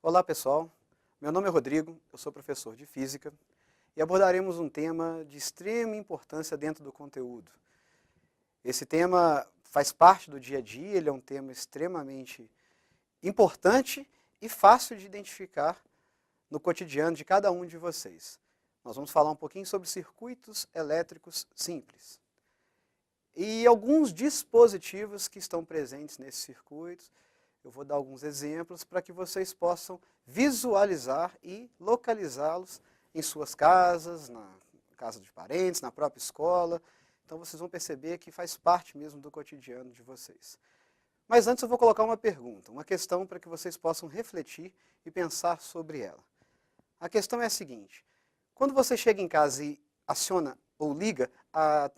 Olá pessoal, meu nome é Rodrigo, eu sou professor de Física e abordaremos um tema de extrema importância dentro do conteúdo. Esse tema faz parte do dia a dia, ele é um tema extremamente importante e fácil de identificar no cotidiano de cada um de vocês. Nós vamos falar um pouquinho sobre circuitos elétricos simples. E alguns dispositivos que estão presentes nesses circuitos. Eu vou dar alguns exemplos para que vocês possam visualizar e localizá-los em suas casas, na casa de parentes, na própria escola. Então vocês vão perceber que faz parte mesmo do cotidiano de vocês. Mas antes eu vou colocar uma pergunta, uma questão para que vocês possam refletir e pensar sobre ela. A questão é a seguinte: quando você chega em casa e aciona ou liga a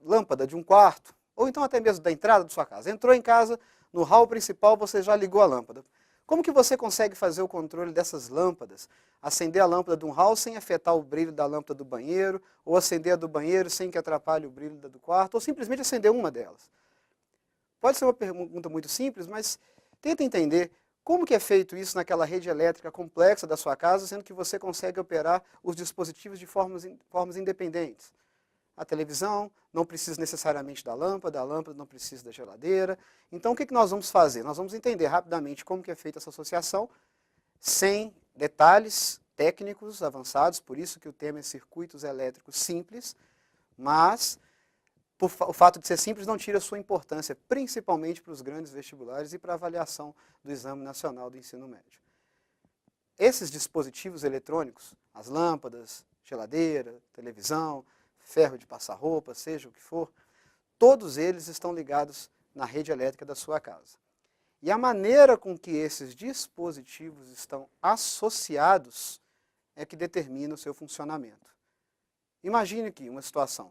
lâmpada de um quarto, ou então até mesmo da entrada da sua casa, entrou em casa, no hall principal você já ligou a lâmpada. Como que você consegue fazer o controle dessas lâmpadas? Acender a lâmpada de um hall sem afetar o brilho da lâmpada do banheiro, ou acender a do banheiro sem que atrapalhe o brilho da do quarto, ou simplesmente acender uma delas. Pode ser uma pergunta muito simples, mas tenta entender como que é feito isso naquela rede elétrica complexa da sua casa, sendo que você consegue operar os dispositivos de formas independentes. A televisão não precisa necessariamente da lâmpada, a lâmpada não precisa da geladeira. Então o que nós vamos fazer? Nós vamos entender rapidamente como que é feita essa associação, sem detalhes técnicos avançados, por isso que o tema é circuitos elétricos simples, mas o fato de ser simples não tira a sua importância, principalmente para os grandes vestibulares e para a avaliação do Exame Nacional do Ensino Médio. Esses dispositivos eletrônicos, as lâmpadas, geladeira, televisão, ferro de passar roupa, seja o que for, todos eles estão ligados na rede elétrica da sua casa. E a maneira com que esses dispositivos estão associados é que determina o seu funcionamento. Imagine aqui uma situação.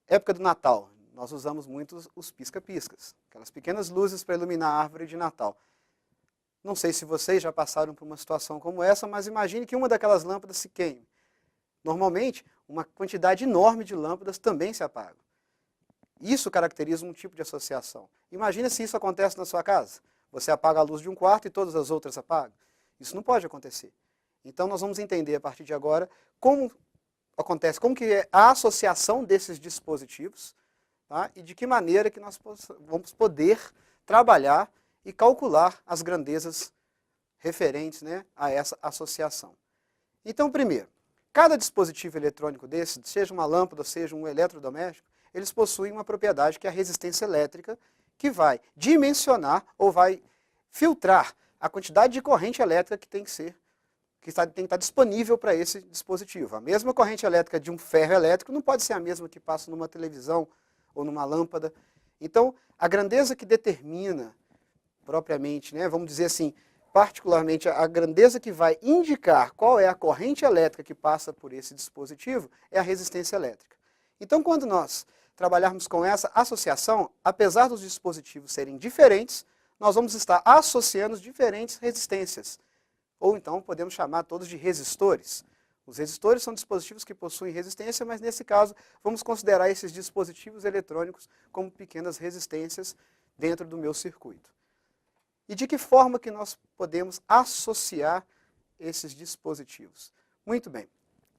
Época do Natal, nós usamos muito os pisca-piscas, aquelas pequenas luzes para iluminar a árvore de Natal. Não sei se vocês já passaram por uma situação como essa, mas imagine que uma daquelas lâmpadas se queime. Normalmente, uma quantidade enorme de lâmpadas também se apagam. Isso caracteriza um tipo de associação. Imagina se isso acontece na sua casa. Você apaga a luz de um quarto e todas as outras apagam. Isso não pode acontecer. Então nós vamos entender a partir de agora como acontece, como que é a associação desses dispositivos, tá? E de que maneira que nós vamos poder trabalhar e calcular as grandezas referentes, né, a essa associação. Então, primeiro, cada dispositivo eletrônico desse, seja uma lâmpada, seja um eletrodoméstico, eles possuem uma propriedade que é a resistência elétrica, que vai dimensionar ou vai filtrar a quantidade de corrente elétrica que tem que estar disponível para esse dispositivo. A mesma corrente elétrica de um ferro elétrico não pode ser a mesma que passa numa televisão ou numa lâmpada. Então, a grandeza que determina propriamente, né, vamos dizer assim, particularmente a grandeza que vai indicar qual é a corrente elétrica que passa por esse dispositivo é a resistência elétrica. Então, quando nós trabalharmos com essa associação, apesar dos dispositivos serem diferentes, nós vamos estar associando diferentes resistências. Ou então podemos chamar todos de resistores. Os resistores são dispositivos que possuem resistência, mas nesse caso vamos considerar esses dispositivos eletrônicos como pequenas resistências dentro do meu circuito. E de que forma que nós podemos associar esses dispositivos? Muito bem,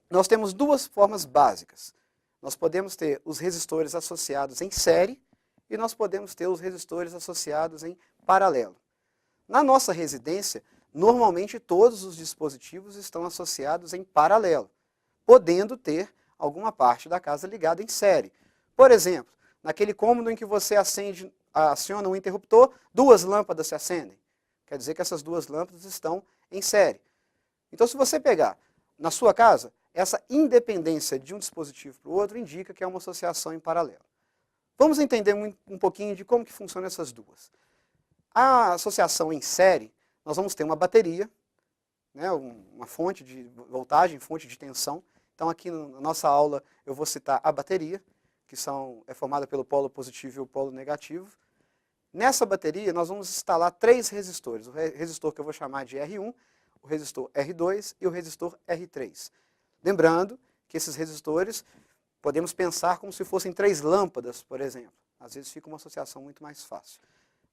nós temos duas formas básicas. Nós podemos ter os resistores associados em série e nós podemos ter os resistores associados em paralelo. Na nossa residência, normalmente todos os dispositivos estão associados em paralelo, podendo ter alguma parte da casa ligada em série. Por exemplo, naquele cômodo em que você aciona um interruptor, duas lâmpadas se acendem. Quer dizer que essas duas lâmpadas estão em série. Então, se você pegar na sua casa, essa independência de um dispositivo para o outro indica que é uma associação em paralelo. Vamos entender um pouquinho de como que funcionam essas duas. A associação em série, nós vamos ter uma bateria, né, uma fonte de voltagem, fonte de tensão. Então, aqui na nossa aula, eu vou citar a bateria, que é formada pelo polo positivo e o polo negativo. Nessa bateria, nós vamos instalar três resistores. O resistor que eu vou chamar de R1, o resistor R2 e o resistor R3. Lembrando que esses resistores podemos pensar como se fossem três lâmpadas, por exemplo. Às vezes fica uma associação muito mais fácil.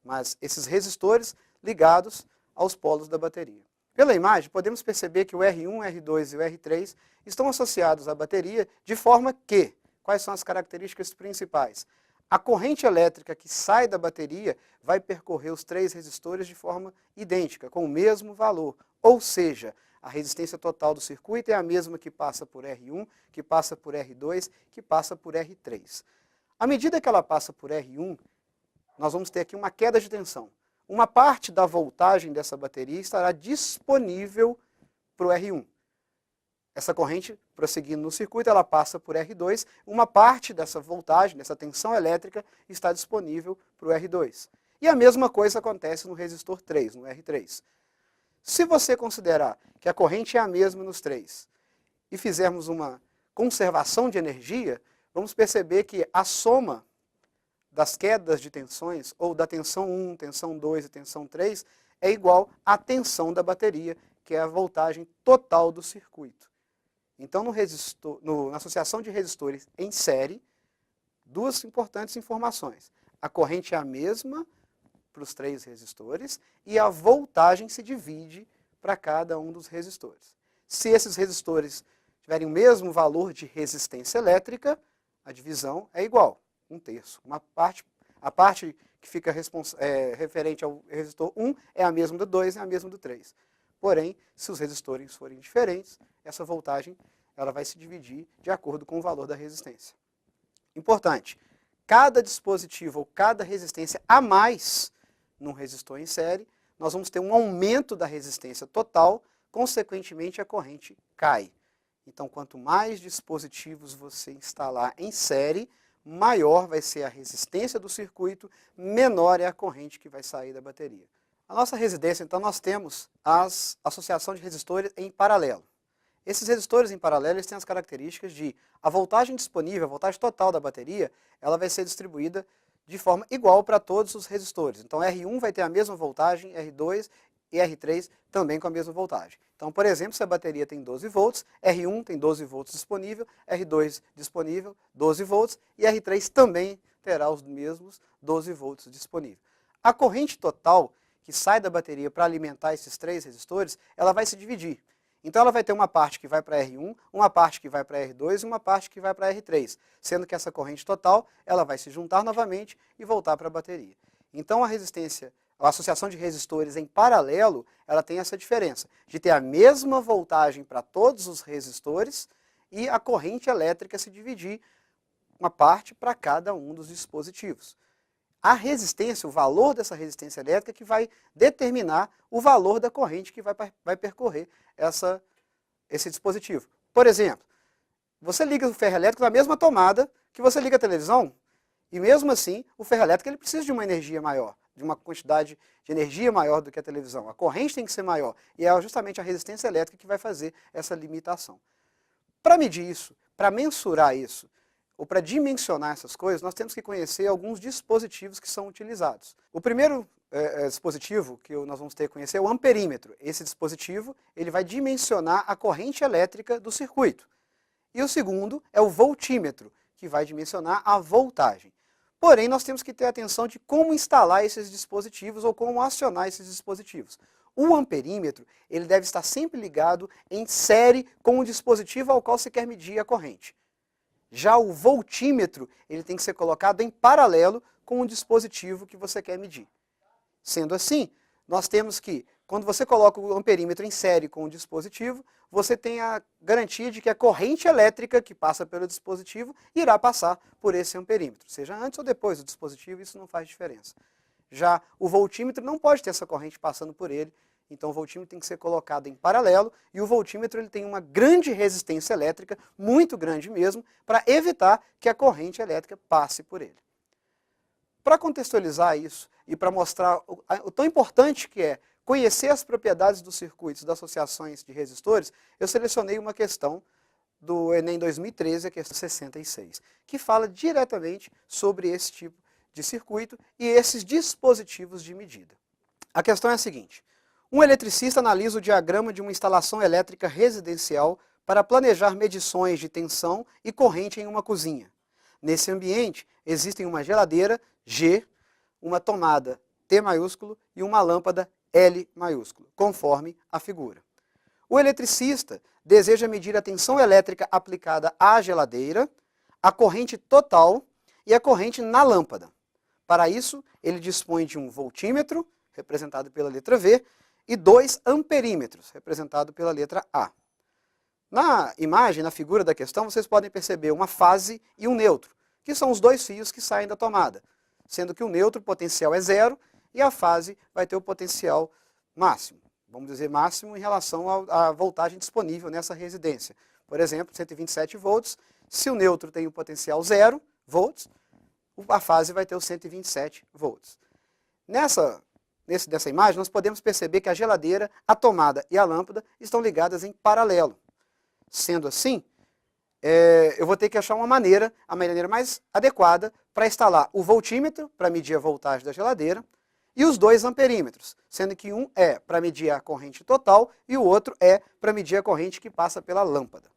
Mas esses resistores ligados aos polos da bateria. Pela imagem, podemos perceber que o R1, o R2 e o R3 estão associados à bateria de forma que, quais são as características principais? A corrente elétrica que sai da bateria vai percorrer os três resistores de forma idêntica, com o mesmo valor. Ou seja, a resistência total do circuito é a mesma que passa por R1, que passa por R2, que passa por R3. À medida que ela passa por R1, nós vamos ter aqui uma queda de tensão. Uma parte da voltagem dessa bateria estará disponível para o R1. Essa corrente, prosseguindo no circuito, ela passa por R2. Uma parte dessa voltagem, dessa tensão elétrica, está disponível para o R2. E a mesma coisa acontece no resistor 3, no R3. Se você considerar que a corrente é a mesma nos três e fizermos uma conservação de energia, vamos perceber que a soma das quedas de tensões, ou da tensão 1, tensão 2 e tensão 3, é igual à tensão da bateria, que é a voltagem total do circuito. Então, na associação de resistores em série, duas importantes informações. A corrente é a mesma para os três resistores e a voltagem se divide para cada um dos resistores. Se esses resistores tiverem o mesmo valor de resistência elétrica, a divisão é igual, 1/3. A parte que fica referente ao resistor 1 é a mesma do 2 e a mesma do 3. Porém, se os resistores forem diferentes, essa voltagem ela vai se dividir de acordo com o valor da resistência. Importante, cada dispositivo ou cada resistência a mais num resistor em série, nós vamos ter um aumento da resistência total, consequentemente a corrente cai. Então, quanto mais dispositivos você instalar em série, maior vai ser a resistência do circuito, menor é a corrente que vai sair da bateria. A nossa residência, então, nós temos a associação de resistores em paralelo. Esses resistores em paralelo eles têm as características de a voltagem disponível, a voltagem total da bateria, ela vai ser distribuída de forma igual para todos os resistores. Então, R1 vai ter a mesma voltagem, R2 e R3 também com a mesma voltagem. Então, por exemplo, se a bateria tem 12 volts, R1 tem 12 volts disponível, R2 disponível, 12 volts, e R3 também terá os mesmos 12 volts disponível. A corrente total que sai da bateria para alimentar esses três resistores, ela vai se dividir. Então, ela vai ter uma parte que vai para R1, uma parte que vai para R2 e uma parte que vai para R3, sendo que essa corrente total ela vai se juntar novamente e voltar para a bateria. Então, a associação de resistores em paralelo, ela tem essa diferença, de ter a mesma voltagem para todos os resistores e a corrente elétrica se dividir uma parte para cada um dos dispositivos. A resistência, o valor dessa resistência elétrica que vai determinar o valor da corrente que vai percorrer esse dispositivo. Por exemplo, você liga o ferro elétrico na mesma tomada que você liga a televisão, e mesmo assim, o ferro elétrico ele precisa de uma energia maior, de uma quantidade de energia maior do que a televisão. A corrente tem que ser maior, e é justamente a resistência elétrica que vai fazer essa limitação. Para medir isso, para mensurar isso, ou para dimensionar essas coisas, nós temos que conhecer alguns dispositivos que são utilizados. O primeiro dispositivo que nós vamos ter que conhecer é o amperímetro. Esse dispositivo ele vai dimensionar a corrente elétrica do circuito. E o segundo é o voltímetro, que vai dimensionar a voltagem. Porém, nós temos que ter atenção de como instalar esses dispositivos ou como acionar esses dispositivos. O amperímetro ele deve estar sempre ligado em série com o dispositivo ao qual você quer medir a corrente. Já o voltímetro, ele tem que ser colocado em paralelo com o dispositivo que você quer medir. Sendo assim, nós temos que, quando você coloca o amperímetro em série com o dispositivo, você tem a garantia de que a corrente elétrica que passa pelo dispositivo irá passar por esse amperímetro. Seja antes ou depois do dispositivo, isso não faz diferença. Já o voltímetro não pode ter essa corrente passando por ele, então o voltímetro tem que ser colocado em paralelo e o voltímetro ele tem uma grande resistência elétrica, muito grande mesmo, para evitar que a corrente elétrica passe por ele. Para contextualizar isso e para mostrar o tão importante que é conhecer as propriedades dos circuitos das associações de resistores, eu selecionei uma questão do Enem 2013, a questão 66, que fala diretamente sobre esse tipo de circuito e esses dispositivos de medida. A questão é a seguinte: um eletricista analisa o diagrama de uma instalação elétrica residencial para planejar medições de tensão e corrente em uma cozinha. Nesse ambiente, existem uma geladeira, G, uma tomada, T maiúsculo, e uma lâmpada, L maiúsculo, conforme a figura. O eletricista deseja medir a tensão elétrica aplicada à geladeira, a corrente total e a corrente na lâmpada. Para isso, ele dispõe de um voltímetro, representado pela letra V, e 2 amperímetros, representado pela letra A. Na imagem, na figura da questão, vocês podem perceber uma fase e um neutro, que são os 2 fios que saem da tomada, sendo que o neutro, o potencial é 0, e a fase vai ter o potencial máximo. Vamos dizer máximo em relação à voltagem disponível nessa residência. Por exemplo, 127 volts, se o neutro tem o potencial 0 volts, a fase vai ter os 127 volts. Nessa imagem, nós podemos perceber que a geladeira, a tomada e a lâmpada estão ligadas em paralelo. Sendo assim, eu vou ter que achar a maneira mais adequada para instalar o voltímetro, para medir a voltagem da geladeira, e os 2 amperímetros, sendo que um é para medir a corrente total e o outro é para medir a corrente que passa pela lâmpada.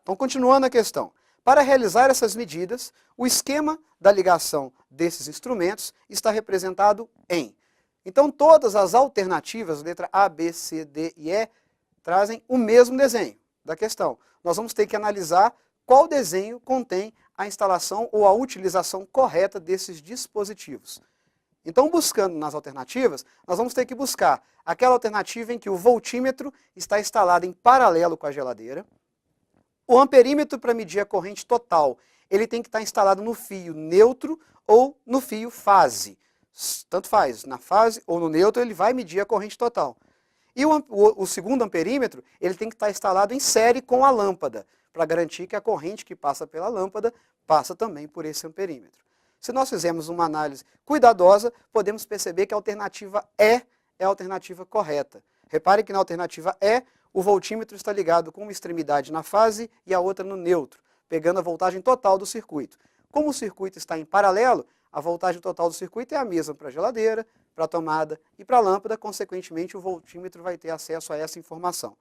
Então, continuando a questão. Para realizar essas medidas, o esquema da ligação desses instrumentos está representado em. Então, todas as alternativas, letra A, B, C, D e E, trazem o mesmo desenho da questão. Nós vamos ter que analisar qual desenho contém a instalação ou a utilização correta desses dispositivos. Então, buscando nas alternativas, nós vamos ter que buscar aquela alternativa em que o voltímetro está instalado em paralelo com a geladeira. O amperímetro para medir a corrente total, ele tem que estar instalado no fio neutro ou no fio fase. Tanto faz, na fase ou no neutro ele vai medir a corrente total. E o segundo amperímetro, ele tem que estar instalado em série com a lâmpada, para garantir que a corrente que passa pela lâmpada passa também por esse amperímetro. Se nós fizermos uma análise cuidadosa, podemos perceber que a alternativa E é a alternativa correta. Repare que na alternativa E, o voltímetro está ligado com uma extremidade na fase e a outra no neutro, pegando a voltagem total do circuito. Como o circuito está em paralelo, a voltagem total do circuito é a mesma para a geladeira, para a tomada e para a lâmpada, consequentemente o voltímetro vai ter acesso a essa informação.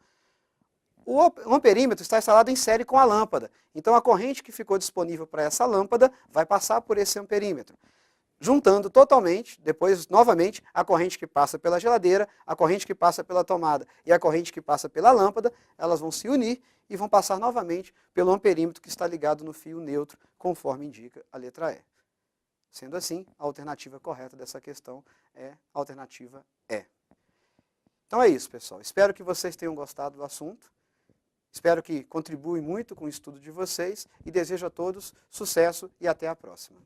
O amperímetro está instalado em série com a lâmpada, então a corrente que ficou disponível para essa lâmpada vai passar por esse amperímetro. Juntando totalmente, depois novamente, a corrente que passa pela geladeira, a corrente que passa pela tomada e a corrente que passa pela lâmpada, elas vão se unir e vão passar novamente pelo amperímetro que está ligado no fio neutro, conforme indica a letra E. Sendo assim, a alternativa correta dessa questão é a alternativa E. Então é isso, pessoal. Espero que vocês tenham gostado do assunto. Espero que contribua muito com o estudo de vocês e desejo a todos sucesso e até a próxima.